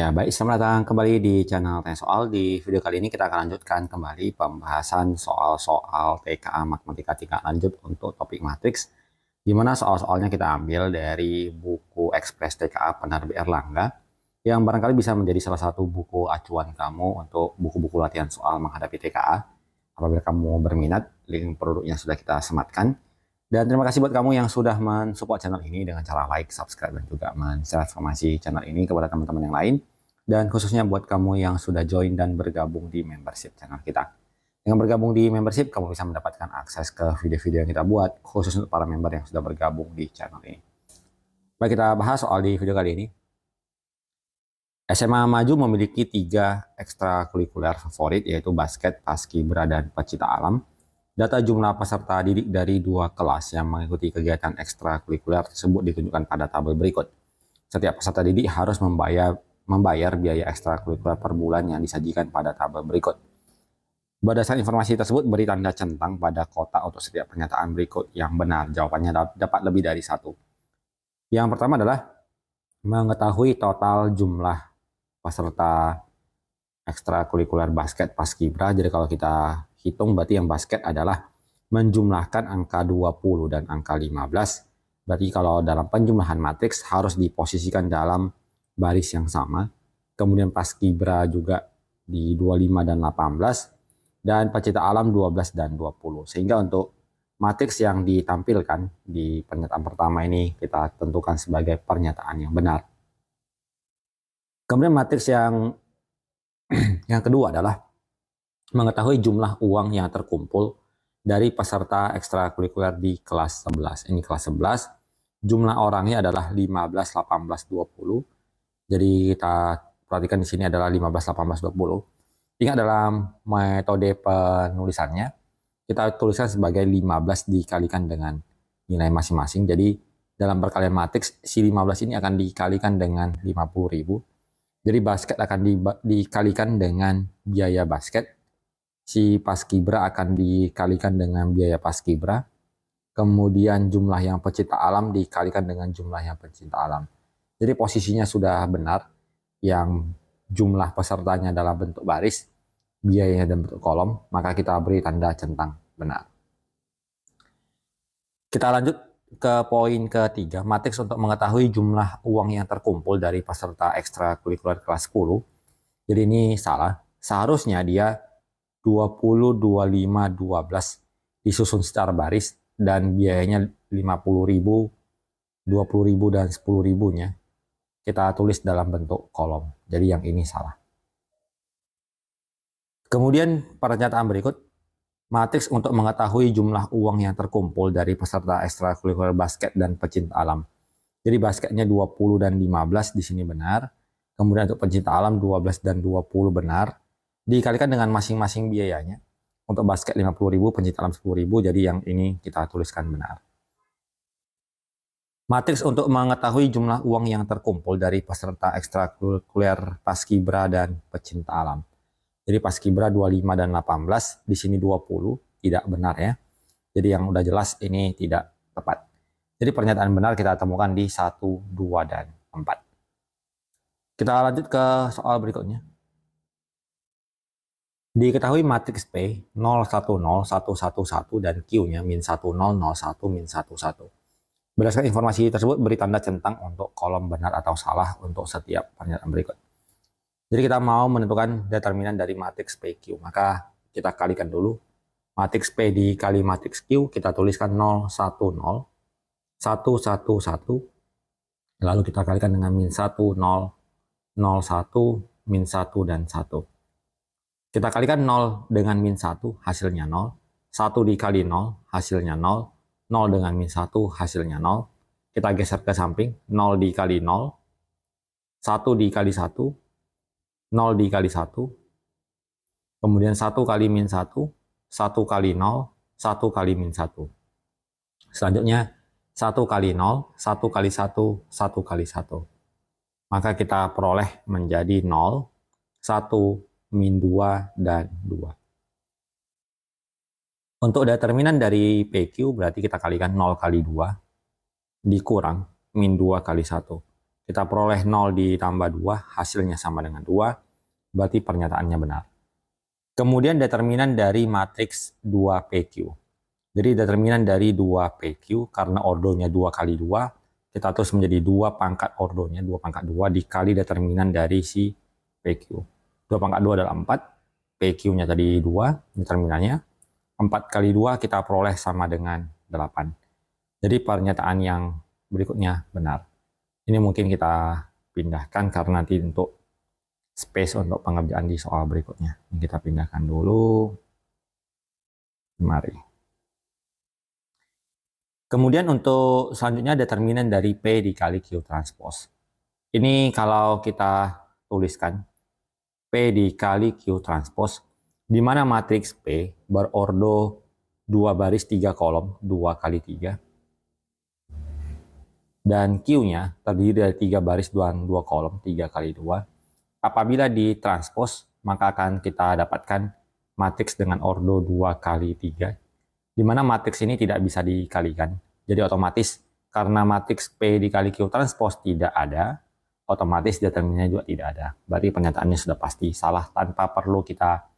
Ya, baik, selamat datang kembali di channel Tanya Soal. Di video kali ini kita akan lanjutkan kembali pembahasan soal-soal TKA Matematika tingkat lanjut untuk topik matriks, di mana soal-soalnya kita ambil dari buku Ekspres TKA Penerbit Erlangga, yang barangkali bisa menjadi salah satu buku acuan kamu untuk buku-buku latihan soal menghadapi TKA. Apabila kamu berminat, link produknya sudah kita sematkan. Dan terima kasih buat kamu yang sudah mensupport channel ini dengan cara like, subscribe, dan juga men-share informasi channel ini kepada teman-teman yang lain. Dan khususnya buat kamu yang sudah join dan bergabung di membership channel kita. Dengan bergabung di membership, kamu bisa mendapatkan akses ke video-video yang kita buat, khusus untuk para member yang sudah bergabung di channel ini. Baik, kita bahas soal di video kali ini. SMA Maju memiliki 3 ekstrakurikuler favorit, yaitu basket, paskibra, dan pecinta alam. Data jumlah peserta didik dari 2 kelas yang mengikuti kegiatan ekstrakurikuler tersebut ditunjukkan pada tabel berikut. Setiap peserta didik harus membayar biaya ekstrakurikuler per bulan yang disajikan pada tabel berikut. Berdasarkan informasi tersebut, beri tanda centang pada kotak untuk setiap pernyataan berikut yang benar. Jawabannya dapat lebih dari 1. Yang pertama adalah mengetahui total jumlah peserta ekstrakurikuler basket paskibra. Jadi kalau kita hitung, berarti yang basket adalah menjumlahkan angka 20 dan angka 15. Berarti kalau dalam penjumlahan matriks harus diposisikan dalam baris yang sama. Kemudian paskibra juga di 25 dan 18. Dan pecinta alam 12 dan 20. Sehingga untuk matriks yang ditampilkan di pernyataan pertama ini kita tentukan sebagai pernyataan yang benar. Kemudian matriks yang kedua adalah mengetahui jumlah uang yang terkumpul dari peserta ekstrakurikuler di kelas 11. Ini kelas 11, jumlah orangnya adalah 15, 18, 20. Jadi kita perhatikan di sini adalah 15, 18, 20. Ingat dalam metode penulisannya, kita tuliskan sebagai 15 dikalikan dengan nilai masing-masing. Jadi dalam perkalian matriks, si 15 ini akan dikalikan dengan 50.000. Jadi basket akan dikalikan dengan biaya basket. Si paskibra akan dikalikan dengan biaya paskibra. Kemudian jumlah yang pecinta alam dikalikan dengan jumlah yang pecinta alam. Jadi posisinya sudah benar. Yang jumlah pesertanya dalam bentuk baris, biayanya dalam bentuk kolom, maka kita beri tanda centang benar. Kita lanjut ke poin ketiga, matriks untuk mengetahui jumlah uang yang terkumpul dari peserta ekstrakurikuler kelas 10. Jadi ini salah. Seharusnya dia 20, 25, 12 disusun secara baris dan biayanya 50.000, 20.000 dan 10.000-nya kita tulis dalam bentuk kolom. Jadi yang ini salah. Kemudian pernyataan berikut, matriks untuk mengetahui jumlah uang yang terkumpul dari peserta ekstrakurikuler basket dan pecinta alam. Jadi basketnya 20 dan 15 di sini benar. Kemudian untuk pecinta alam 12 dan 20 benar. Dikalikan dengan masing-masing biayanya. Untuk basket 50.000, pecinta alam 10.000, jadi yang ini kita tuliskan benar. Matriks untuk mengetahui jumlah uang yang terkumpul dari peserta ekstrakurikuler paskibra dan pecinta alam. Jadi paskibra 25 dan 18, di sini 20, tidak benar ya. Jadi yang udah jelas ini tidak tepat. Jadi pernyataan benar kita temukan di 1, 2, dan 4. Kita lanjut ke soal berikutnya. Diketahui matriks P 0, 1, 0, 1, 1, 1 dan Q-nya min 1, 0, 0, 1, min 1, 1. Berdasarkan informasi tersebut, beri tanda centang untuk kolom benar atau salah untuk setiap pernyataan berikut. Jadi kita mau menentukan determinan dari matriks PQ, maka kita kalikan dulu. Matriks P dikali matriks Q, kita tuliskan 0, 1, 0, 1, 1, 1. Lalu kita kalikan dengan min 1, 0, 0, 1, min 1, dan 1. Kita kalikan 0 dengan min 1, hasilnya 0. 1 dikali 0, hasilnya 0. 0 dengan min 1, hasilnya 0. Kita geser ke samping, 0 dikali 0. 1 dikali 1. 0 dikali 1. Kemudian 1 kali min 1. 1 kali 0. 1 kali min 1. Selanjutnya, 1 kali 0. 1 kali 1. 1 kali 1. Maka kita peroleh menjadi 0, 1, min 2, dan 2. Untuk determinan dari PQ berarti kita kalikan 0 kali 2 dikurang min 2 kali 1. Kita peroleh 0 ditambah 2, hasilnya sama dengan 2, berarti pernyataannya benar. Kemudian determinan dari matriks 2PQ. Jadi determinan dari 2PQ, karena ordonya 2 kali 2, kita terus menjadi 2 pangkat ordonya, 2 pangkat 2 dikali determinan dari si PQ. 2 pangkat 2 adalah 4, PQ-nya tadi 2, determinannya. 4 kali 2 kita peroleh sama dengan 8. Jadi pernyataan yang berikutnya benar. Ini mungkin kita pindahkan karena nanti untuk space untuk pengerjaan di soal berikutnya. Kita pindahkan dulu. Mari. Kemudian untuk selanjutnya determinan dari P dikali Q transpose. Ini kalau kita tuliskan P dikali Q transpose, di mana matriks P berordo 2 baris 3 kolom, 2 kali 3. Dan Q-nya terdiri dari 3 baris dan 2 kolom, 3 kali 2. Apabila ditranspose, maka akan kita dapatkan matriks dengan ordo 2 kali 3. Di mana matriks ini tidak bisa dikalikan. Jadi otomatis karena matriks P dikali Q transpose tidak ada, otomatis determinannya juga tidak ada. Berarti pernyataannya sudah pasti salah tanpa perlu kita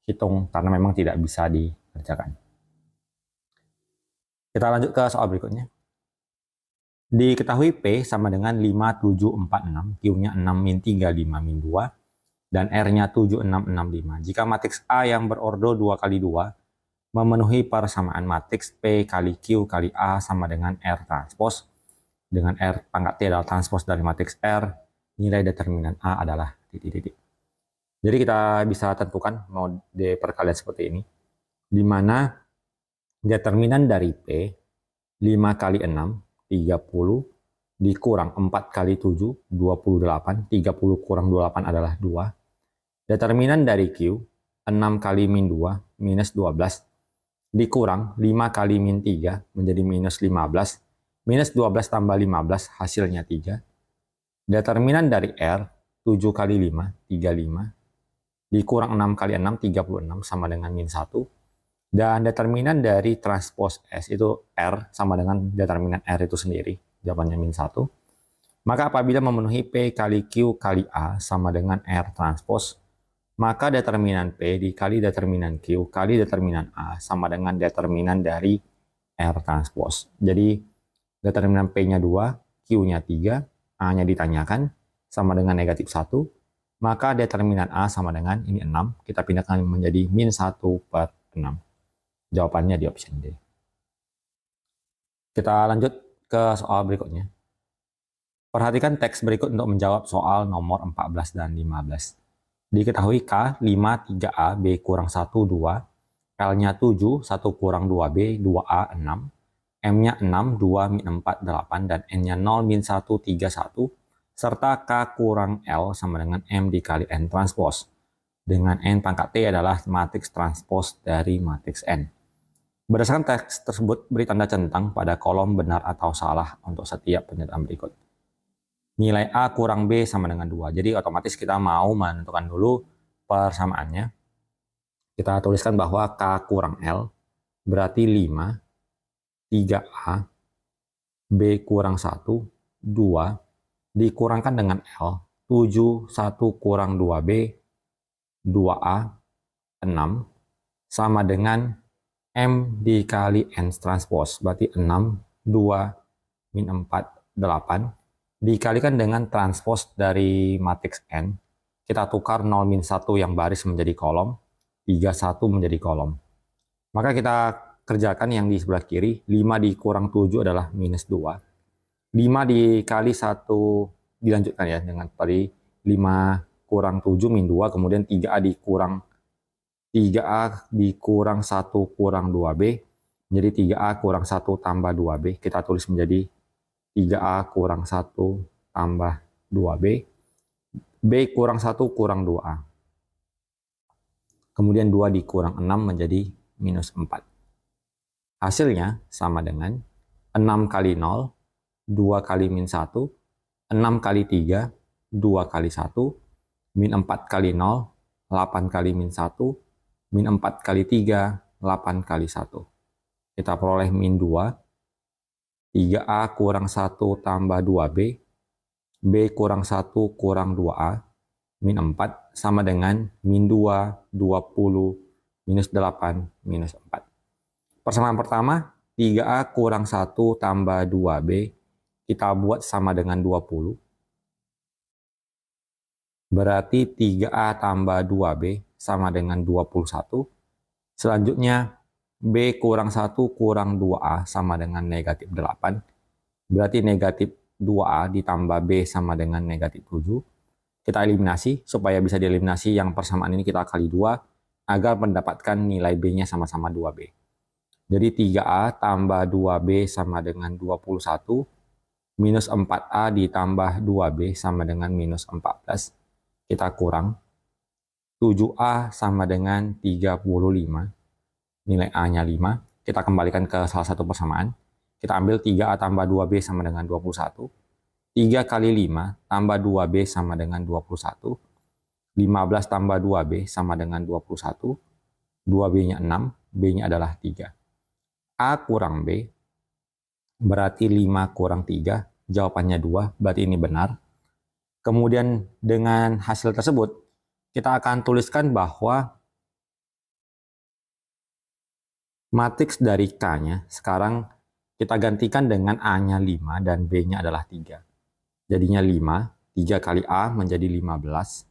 hitung karena memang tidak bisa dikerjakan. Kita lanjut ke soal berikutnya. Diketahui P sama dengan 5746, Q-nya 6 min 3, 5 min 2, dan R-nya 7665. Jika matriks A yang berordo 2 kali 2 memenuhi persamaan matriks P kali Q kali A sama dengan R transpose, dengan R pangkat T adalah transpose dari matriks R, nilai determinan A adalah titik-titik. Jadi kita bisa tentukan mode perkalian seperti ini, di mana determinan dari P 5 kali 6, 30, dikurang 4 kali 7, 28, 30 kurang 28 adalah 2. Determinan dari Q 6 kali min 2, minus 12, dikurang 5 kali min 3 menjadi minus 15, minus 12 tambah 15 hasilnya 3. Determinan dari R 7 kali 5, 35, dikurang 6 kali 6, 36 sama dengan min 1. Dan determinan dari transpose S itu R sama dengan determinan R itu sendiri, jawabannya min 1. Maka apabila memenuhi P kali Q kali A sama dengan R transpose, maka determinan P dikali determinan Q kali determinan A sama dengan determinan dari R transpose. Jadi determinan P-nya 2, Q-nya 3, A-nya ditanyakan sama dengan negatif 1. Maka determinan A sama dengan ini 6. Kita pindahkan menjadi min 1 per 6. Jawabannya di option D. Kita lanjut ke soal berikutnya. Perhatikan teks berikut untuk menjawab soal nomor 14 dan 15. Diketahui K 5, 3A, B kurang 1, 2, L-nya 7, 1 kurang 2B, 2A, 6, M-nya 6, 2, min 4, 8, dan N-nya 0, min 1, 3, 1, serta K kurang L sama dengan M dikali N transpose. Dengan N pangkat T adalah matriks transpose dari matriks N. Berdasarkan teks tersebut, beri tanda centang pada kolom benar atau salah untuk setiap pernyataan berikut. Nilai A kurang B sama dengan 2. Jadi otomatis kita mau menentukan dulu persamaannya. Kita tuliskan bahwa K kurang L berarti 5, 3A, B kurang 1, 2, dikurangkan dengan L, 7, 1 kurang 2B, 2A, 6, sama dengan M dikali N transpose, berarti 6, 2, min 4, 8, dikalikan dengan transpose dari matriks N, kita tukar 0 min 1 yang baris menjadi kolom, 3, 1 menjadi kolom. Maka kita kerjakan yang di sebelah kiri, 5 dikurang 7 adalah minus 2. 5 dikali 1, dilanjutkan ya dengan tadi 5 kurang 7 min 2, kemudian 3A dikurang 1 kurang 2B, menjadi 3A kurang 1 tambah 2B, kita tulis menjadi 3A kurang 1 tambah 2B, B kurang 1 kurang 2A. Kemudian 2 dikurang 6 menjadi minus 4. Hasilnya sama dengan 6 kali 0, 2 kali min 1, 6 kali 3, 2 kali 1, min 4 kali 0, 8 kali min 1, min 4 kali 3, 8 kali 1. Kita peroleh min 2, 3A kurang 1 tambah 2B, B kurang 1 kurang 2A min 4 sama dengan min 2, 20, minus 8, minus 4. Persamaan pertama, 3A kurang 1 tambah 2B, kita buat sama dengan 20. Berarti 3A tambah 2B sama dengan 21. Selanjutnya, B kurang 1 kurang 2A sama dengan negatif 8. Berarti negatif 2A ditambah B sama dengan negatif 7. Kita eliminasi, supaya bisa dieliminasi yang persamaan ini kita kali 2, agar mendapatkan nilai B-nya sama-sama 2B. Jadi 3A tambah 2B sama dengan 21, minus 4A ditambah 2B sama dengan minus 14. Kita kurang 7A sama dengan 35, nilai A-nya 5, kita kembalikan ke salah satu persamaan, kita ambil 3A tambah 2B sama dengan 21, 3 kali 5 tambah 2B sama dengan 21, 15 tambah 2B sama dengan 21, 2B-nya 6, B-nya adalah 3. A kurang B, berarti 5 kurang 3, jawabannya 2, berarti ini benar. Kemudian dengan hasil tersebut, kita akan tuliskan bahwa matriks dari K-nya sekarang kita gantikan dengan A-nya 5 dan B-nya adalah 3. Jadinya 5, 3 kali A menjadi 15.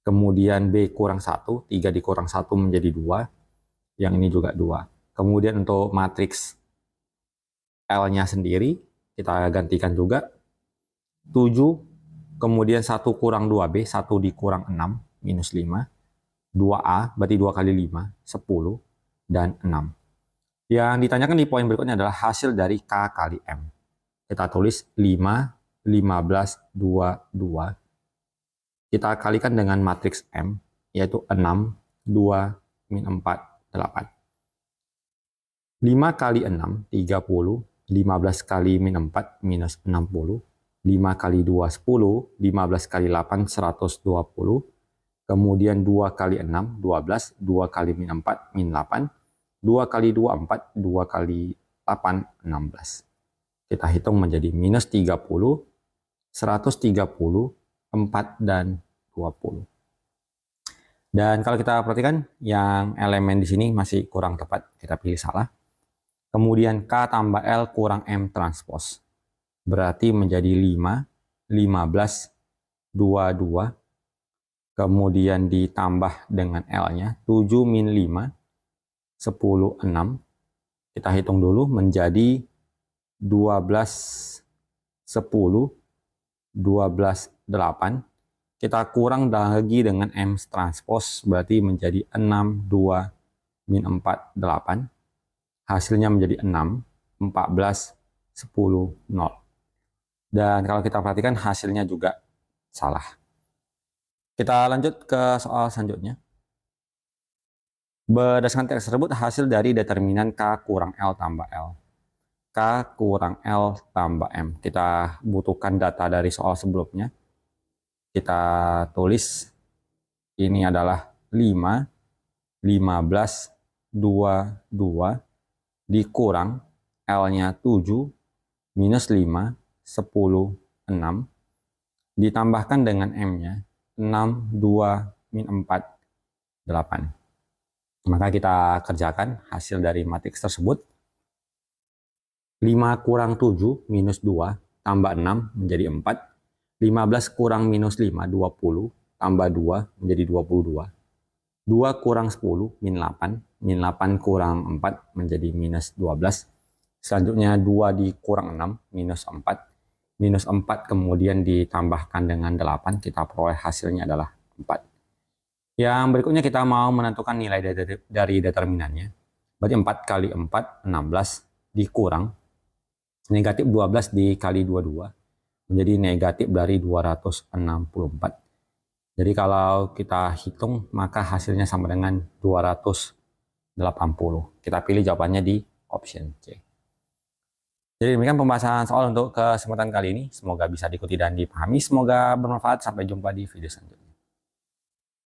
Kemudian B kurang 1, 3 dikurang 1 menjadi 2. Yang ini juga 2. Kemudian untuk matriks L-nya sendiri, kita gantikan juga 7. Kemudian 1 kurang 2B, 1 dikurang 6, minus 5. 2A, berarti 2 kali 5, 10, dan 6. Yang ditanyakan di poin berikutnya adalah hasil dari K kali M. Kita tulis 5, 15, 2, 2. Kita kalikan dengan matriks M, yaitu 6, 2, min 4, 8. 5 kali 6, 30. 15 kali min 4, minus 60. 5 kali 2, 10, 15 kali 8, 120. Kemudian 2 kali 6, 12, 2 kali min 4, min 8. 2 kali 2, 4, 2 kali 8, 16. Kita hitung menjadi minus 30, 130, 4, dan 20. Dan kalau kita perhatikan, yang elemen di sini masih kurang tepat, kita pilih salah. Kemudian K tambah L kurang M transpose. Berarti menjadi 5, 15, 22, kemudian ditambah dengan L-nya, 7 min 5, 10, 6. Kita hitung dulu menjadi 12, 10, 12, 8. Kita kurang lagi dengan M transpose, berarti menjadi 6, 2, min 4, 8. Hasilnya menjadi 6, 14, 10, 0. Dan kalau kita perhatikan hasilnya juga salah. Kita lanjut ke soal selanjutnya. Berdasarkan teks tersebut, hasil dari determinan K kurang L tambah L. K kurang L tambah M. Kita butuhkan data dari soal sebelumnya. Kita tulis ini adalah 5, 15, 22, dikurang L-nya 7, minus 5, 10, 6, ditambahkan dengan M-nya 6, 2, min 4, 8. Maka kita kerjakan hasil dari matriks tersebut. 5 kurang 7 minus 2 tambah 6 menjadi 4. 15 kurang minus 5, 20, tambah 2 menjadi 22. 2 kurang 10, min 8. Min 8 kurang 4 menjadi minus 12. Selanjutnya 2 dikurang 6, minus 4. Minus 4 kemudian ditambahkan dengan 8, kita peroleh hasilnya adalah 4. Yang berikutnya kita mau menentukan nilai dari determinannya. Berarti 4 kali 4, 16, dikurang negatif 12 dikali 22, menjadi negatif dari 264. Jadi kalau kita hitung, maka hasilnya sama dengan 280. Kita pilih jawabannya di option C. Jadi demikian pembahasan soal untuk kesempatan kali ini. Semoga bisa diikuti dan dipahami. Semoga bermanfaat. Sampai jumpa di video selanjutnya.